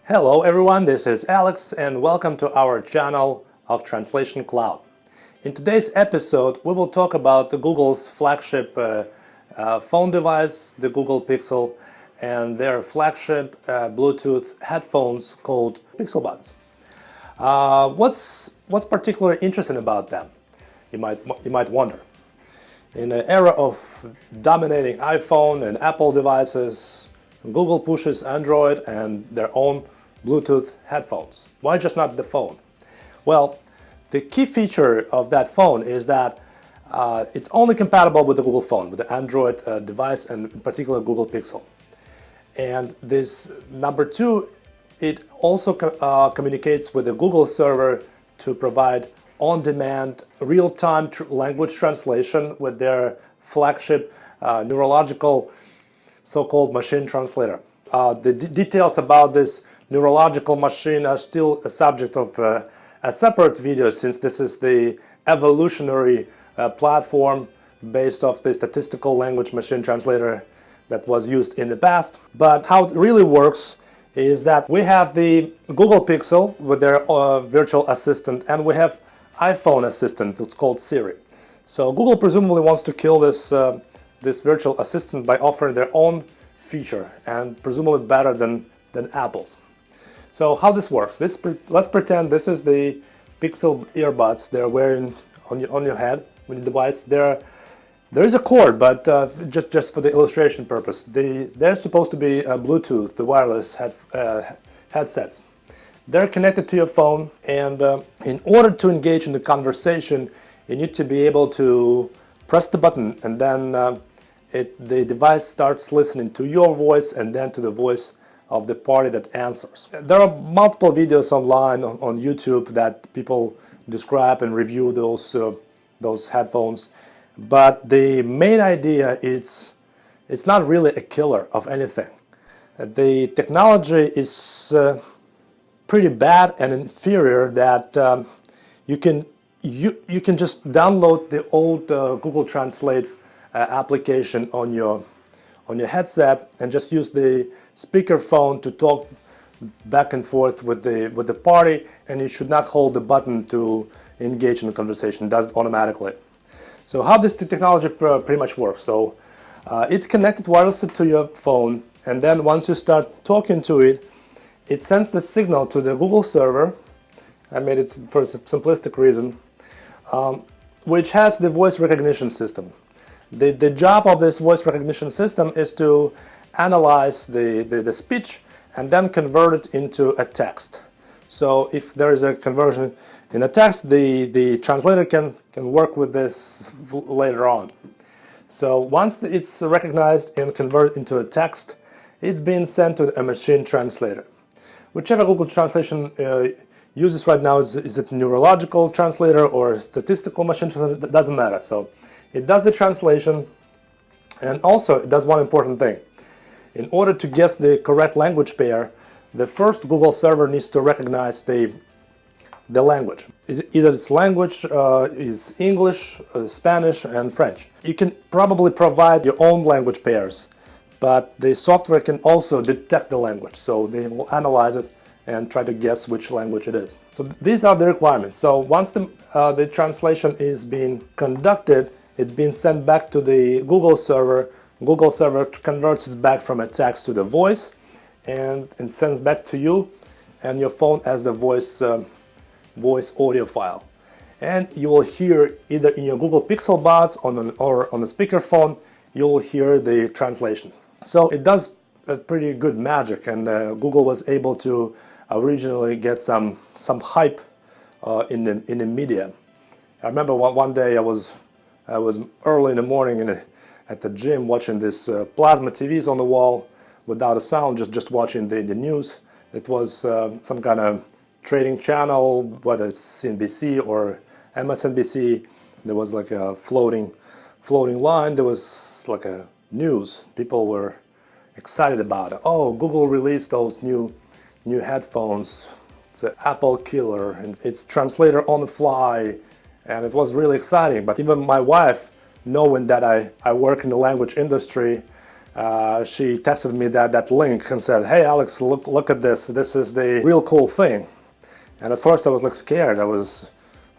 Hello everyone, this is Alex and welcome to our channel of Translation Cloud. In today's episode, we will talk about Google's flagship phone device, the Google Pixel, and their flagship Bluetooth headphones called Pixel Buds. What's particularly interesting about them? You might wonder. In an era of dominating iPhone and Apple devices, Google pushes Android and their own Bluetooth headphones. Why just not the phone? Well, the key feature of that phone is that it's only compatible with the Google phone, with the Android device, and in particular Google Pixel. And this number two, it also communicates with the Google server to provide on-demand, real-time language translation with their flagship neurological so-called machine translator. The details about this neurological machine are still a subject of a separate video, since this is the evolutionary platform based off the statistical language machine translator that was used in the past. But how it really works is that we have the Google Pixel with their virtual assistant, and we have iPhone assistant. It's called Siri. So Google presumably wants to kill this virtual assistant by offering their own feature, and presumably better than Apple's. So how this works? Let's pretend this is the Pixel earbuds they're wearing on your head with the device. There is a cord, but just for the illustration purpose, they're supposed to be Bluetooth, the wireless headsets. They're connected to your phone, and in order to engage in the conversation, you need to be able to press the button, and then the device starts listening to your voice and then to the voice of the party that answers. There are multiple videos online on YouTube that people describe and review those headphones, but the main idea is it's not really a killer of anything. The technology is pretty bad and inferior that you can just download the old Google Translate application on your headset and just use the speaker phone to talk back and forth with the party, and you should not hold the button to engage in the conversation. It does it automatically. So how this technology pretty much works? So it's connected wirelessly to your phone, and then once you start talking to it, it sends the signal to the Google server. I made it for a simplistic reason, which has the voice recognition system. The job of this voice recognition system is to analyze the speech and then convert it into a text. So if there is a conversion in a text, the translator can work with this later on. So once it's recognized and converted into a text, it's being sent to a machine translator. Whichever Google translation uses right now, is it a neurological translator or a statistical machine translator? That doesn't matter. So it does the translation, and also it does one important thing. In order to guess the correct language pair, the first Google server needs to recognize the language. Either its language is English, Spanish, and French. You can probably provide your own language pairs, but the software can also detect the language, so they will analyze it and try to guess which language it is. So these are the requirements. So once the translation is being conducted, it's being sent back to the Google server. Google server converts it back from a text to the voice, and sends back to you and your phone as the voice audio file. And you will hear either in your Google Pixel Buds or on a speakerphone, you will hear the translation. So it does a pretty good magic, and Google was able to originally get some hype in the media. I remember one day I was early in the morning at the gym watching this plasma TVs on the wall without a sound, just watching the news. It was some kind of trading channel, whether it's CNBC or MSNBC. There was like a floating line. There was like a news. People were excited about it. Oh, Google released those new headphones. It's an Apple killer, and it's translator on the fly, and it was really exciting. But even my wife, knowing that I work in the language industry, she texted me that link and said, "Hey Alex, look at this. This is the real cool thing." And at first I was like scared. I was,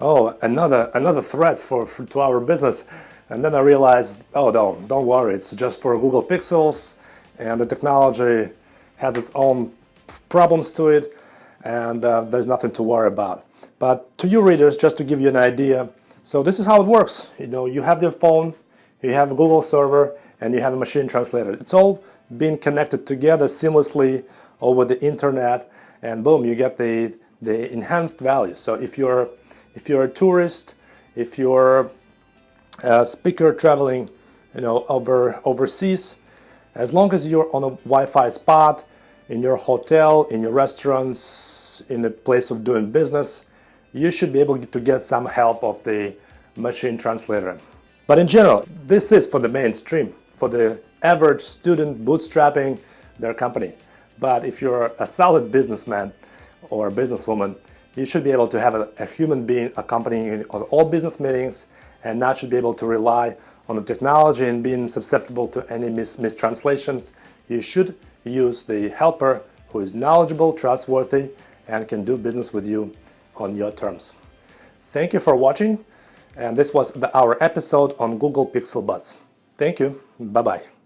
oh, another threat to our business. And then I realized, oh, don't worry. It's just for Google Pixels, and the technology has its own problems to it, and there's nothing to worry about. But to you readers, just to give you an idea, so this is how it works. You have your phone, you have a Google server, and you have a machine translator. It's all being connected together seamlessly over the internet, and boom, you get the enhanced value. So if you're a tourist, if you're a speaker traveling, overseas, as long as you're on a Wi-Fi spot, in your hotel, in your restaurants, in a place of doing business, you should be able to get some help of the machine translator. But in general, this is for the mainstream, for the average student bootstrapping their company. But if you're a solid businessman or businesswoman, you should be able to have a human being accompanying you on all business meetings, and not should be able to rely on the technology and being susceptible to any mistranslations. You should use the helper who is knowledgeable, trustworthy, and can do business with you on your terms. Thank you for watching, and this was our episode on Google Pixel Buds. Thank you. Bye-bye.